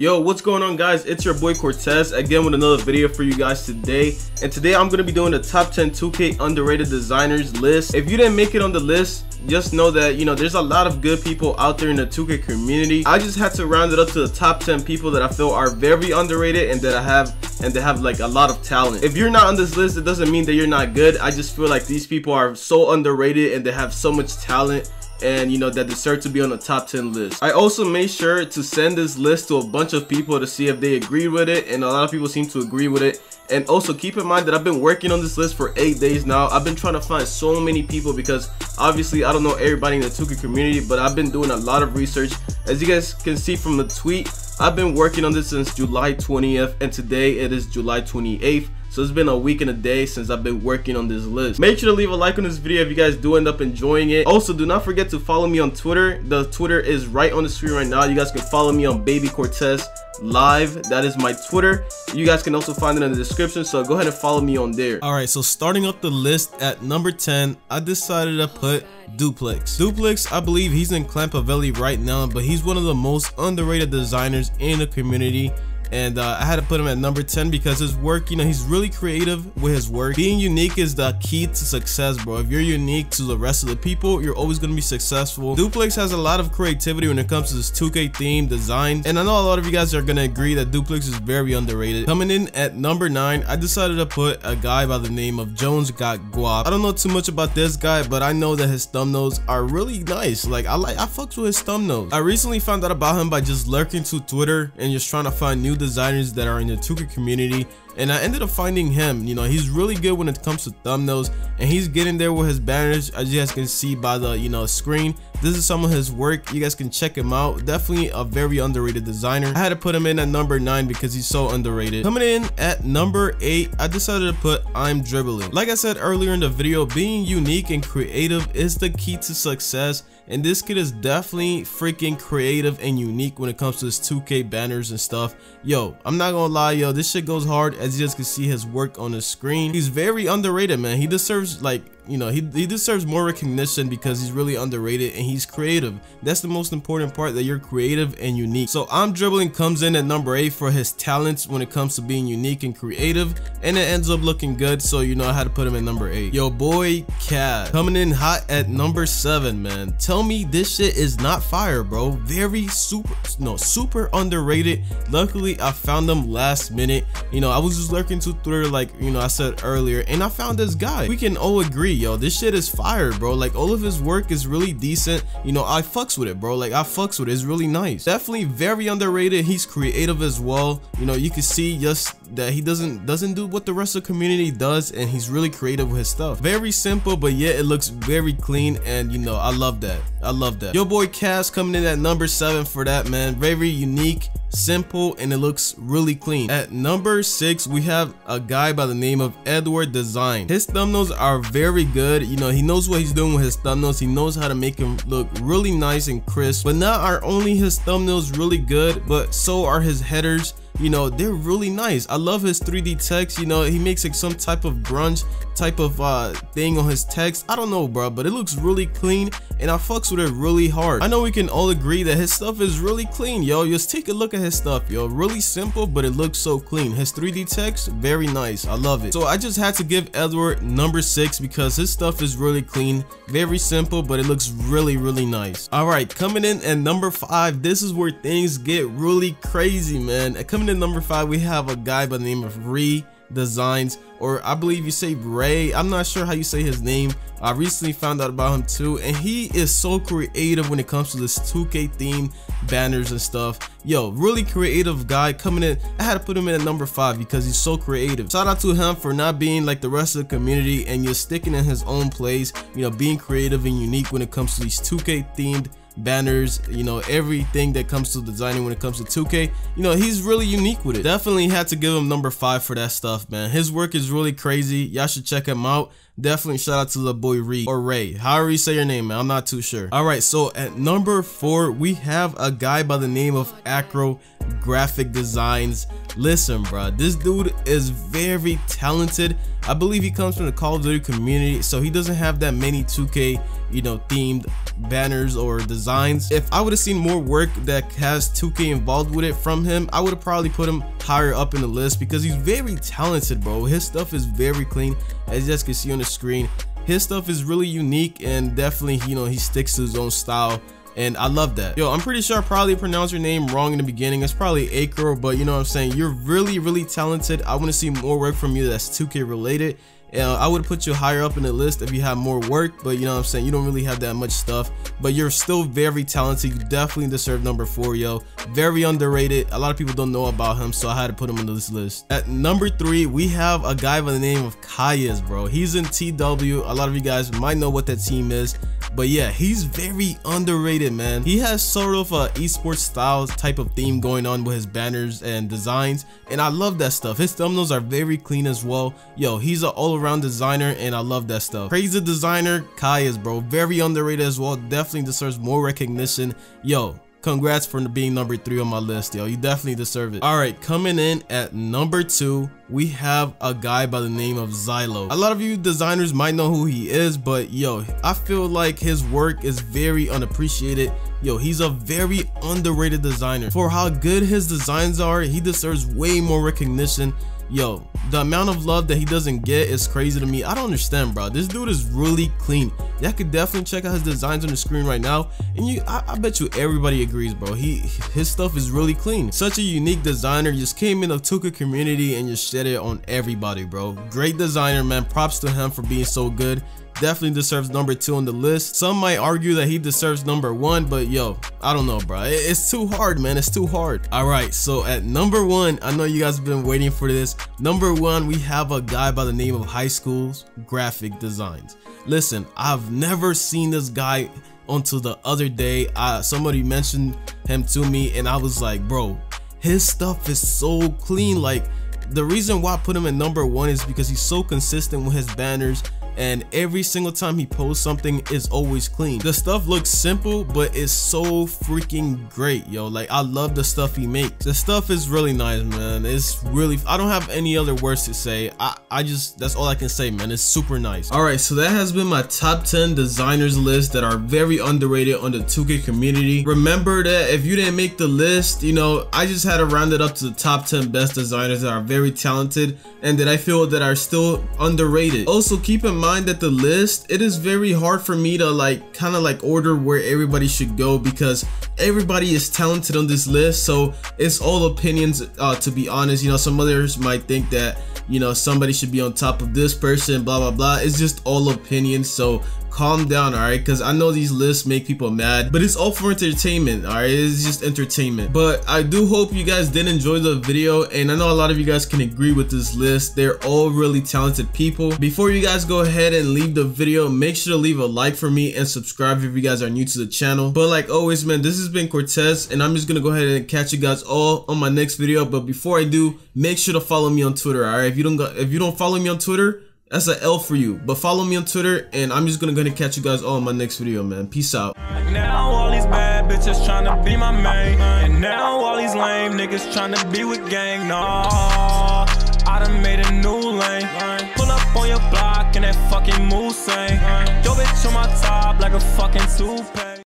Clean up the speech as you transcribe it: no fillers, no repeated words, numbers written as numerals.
Yo, what's going on, guys? It's your boy Cortes again with another video for you guys today. And today I'm going to be doing the top 10 2K underrated designers list. If you didn't make it on the list, just know that, there's a lot of good people out there in the 2K community. I just had to round it up to the top 10 people that I feel are very underrated and that they have like a lot of talent. If you're not on this list, it doesn't mean that you're not good. I just feel like these people are so underrated and they have so much talent, and that deserve to be on the top 10 list. I also made sure to send this list to a bunch of people to see if they agreed with it, and a lot of people seem to agree with it. And also keep in mind that I've been working on this list for 8 days now. I've been trying to find so many people because obviously I don't know everybody in the 2K community, but I've been doing a lot of research. As you guys can see from the tweet, I've been working on this since July 20th, and today it is July 28th. So it's been a week and a day since I've been working on this list. Make sure to leave a like on this video if you guys do end up enjoying it. Also, do not forget to follow me on Twitter. The Twitter is right on the screen right now. You guys can follow me on Baby Cortes Live. That is my Twitter. You guys can also find it in the description, so go ahead and follow me on there. Alright, so starting up the list at number 10, I decided to put Duplex. Duplex, I believe he's in Clampavelli right now, but he's one of the most underrated designers in the community. And I had to put him at number 10 because his work, he's really creative with his work. Being unique is the key to success, bro. If you're unique to the rest of the people, you're always going to be successful. Duplex has a lot of creativity when it comes to this 2K theme design, and I know a lot of you guys are going to agree that Duplex is very underrated. Coming in at number 9, I decided to put a guy by the name of Jones Got Guap. I don't know too much about this guy, but I know that his thumbnails are really nice. I fucks with his thumbnails. I recently found out about him by just lurking through Twitter and just trying to find new designers that are in the 2K community, and I ended up finding him. He's really good when it comes to thumbnails, and he's getting there with his banners, as you guys can see by the screen. This is some of his work. You guys can check him out. Definitely a very underrated designer. I had to put him in at number 9 because he's so underrated. Coming in at number 8, I decided to put I'm Dribbling. Like I said earlier in the video, being unique and creative is the key to success, and this kid is definitely freaking creative and unique when it comes to his 2K banners and stuff. Yo, I'm not gonna lie, yo, this shit goes hard. As you guys can see his work on the screen, he's very underrated, man. He deserves he deserves more recognition because he's really underrated and he's creative. That's the most important part, that you're creative and unique. So I'm Dribbling comes in at number 8 for his talents when it comes to being unique and creative, and it ends up looking good, so I had to put him at number 8. Yo boy Cat coming in hot at number 7, man. Tell me this shit is not fire, bro. Very super underrated. Luckily I found him last minute. I was just lurking to Twitter like I said earlier, and I found this guy. We can all agree, yo, this shit is fire, bro. All of his work is really decent. I fucks with it, bro. I fucks with it. It's really nice. Definitely very underrated. He's creative as well. You can see just that he doesn't do what the rest of the community does, and he's really creative with his stuff. Very simple, but yet it looks very clean, and I love that. I love that. Yo boy Cass coming in at number 7 for that, man. Very unique, simple, and it looks really clean. At number 6, we have a guy by the name of Edward Design. His thumbnails are very good. He knows what he's doing with his thumbnails. He knows how to make them look really nice and crisp. But not are only his thumbnails really good, but so are his headers. They're really nice. I love his 3D text. He makes some type of grunge type of thing on his text. I don't know, bro, but it looks really clean, and I fucks with it really hard. I know we can all agree that his stuff is really clean, yo. Just take a look at his stuff, yo. Really simple, but it looks so clean. His 3D text, very nice. I love it. So I just had to give Edward number 6 because his stuff is really clean, very simple, but it looks really nice. All right, coming in at number 5, this is where things get really crazy, man. Coming in number 5, we have a guy by the name of Designs, or I believe you say Ray. I'm not sure how you say his name. I recently found out about him too, and he is so creative when it comes to this 2K theme banners and stuff. Yo, really creative guy coming in. I had to put him in at number 5 because he's so creative. Shout out to him for not being like the rest of the community and just sticking in his own place, being creative and unique when it comes to these 2K themed banners, everything that comes to designing when it comes to 2K. He's really unique with it. Definitely had to give him number 5 for that stuff, man. His work is really crazy. Y'all should check him out. definitely shout out to the boy Reed or Ray, however you say your name, man. I'm not too sure. All right, so at number 4 we have a guy by the name of Acro Graphic Designs. Listen, bro, this dude is very talented. I believe he comes from the Call of Duty community, so he doesn't have that many 2K, you know, themed banners or designs. If I would have seen more work that has 2K involved with it from him, I would have probably put him higher up in the list because he's very talented, bro. His stuff is very clean, as you guys can see on the screen. His stuff is really unique and definitely, you know, he sticks to his own style. And I love that. Yo, I'm pretty sure I probably pronounced your name wrong in the beginning. It's probably Acro, but you know what I'm saying? You're really talented. I want to see more work from you that's 2K related. I would put you higher up in the list if you have more work, but you know what I'm saying, you don't really have that much stuff, but you're still very talented. You definitely deserve number 4, yo. Very underrated. A lot of people don't know about him, so I had to put him on this list. At number 3 we have a guy by the name of Kayas, bro. He's in TW. A lot of you guys might know what that team is, but yeah, he's very underrated, man. He has sort of a esports style type of theme going on with his banners and designs, and I love that stuff. His thumbnails are very clean as well. Yo, he's an all-around designer, and I love that stuff. Crazy designer Kayas, bro. Very underrated as well. Definitely deserves more recognition. Yo, congrats for being number 3 on my list, yo. You definitely deserve it. All right, coming in at number 2 we have a guy by the name of Xylo. A lot of you designers might know who he is, but yo, I feel like his work is very unappreciated. Yo, he's a very underrated designer. For how good his designs are, he deserves way more recognition. Yo, the amount of love that he doesn't get is crazy to me. I don't understand, bro. This dude is really clean. Y'all could definitely check out his designs on the screen right now, and I bet you everybody agrees, bro. His stuff is really clean. Such a unique designer. Just came in the 2K community and just shed it on everybody, bro. Great designer, man. Props to him for being so good. Definitely deserves number 2 on the list. Some might argue that he deserves number 1, but yo, I don't know, bro. It's too hard, man. It's too hard. All right, so at number 1, I know you guys have been waiting for this. Number 1, we have a guy by the name of High School's Graphic Designs. Listen, I've never seen this guy until the other day. Somebody mentioned him to me, and I was like, bro, his stuff is so clean. Like, the reason why I put him at number 1 is because he's so consistent with his banners, and every single time he posts something is always clean. The stuff looks simple, but it's so freaking great, yo. Like, I love the stuff he makes. The stuff is really nice, man. It's really, I don't have any other words to say. I just, that's all I can say, man. It's super nice. All right, so that has been my top 10 designers list that are very underrated on the 2K community. Remember that if you didn't make the list, you know, I just had to round it up to the top 10 best designers that are very talented and that I feel that are still underrated. Also, keep in mind that the list, it is very hard for me to like kind of like order where everybody should go because everybody is talented on this list. So it's all opinions, to be honest. You know, some others might think that, you know, somebody should be on top of this person, blah blah blah. It's just all opinions, so calm down, all right? Because I know these lists make people mad, but it's all for entertainment, all right? It's just entertainment. But I do hope you guys did enjoy the video, and I know a lot of you guys can agree with this list. They're all really talented people. Before you guys go ahead and leave the video, make sure to leave a like for me and subscribe if you guys are new to the channel. But like always, man, this has been Cortez, and I'm just gonna go ahead and catch you guys all on my next video. But before I do, make sure to follow me on Twitter, all right? If you don't follow me on Twitter, that's an L for you. But follow me on Twitter, and I'm just gonna catch you guys all in my next video, man. Peace out. Now all these bad bitches tryna be my main, and now all these lame niggas tryna be with gang. No, I done made a new lane. Pull up on your block in that fucking Moose. Yo bitch on my top like a fucking toupee.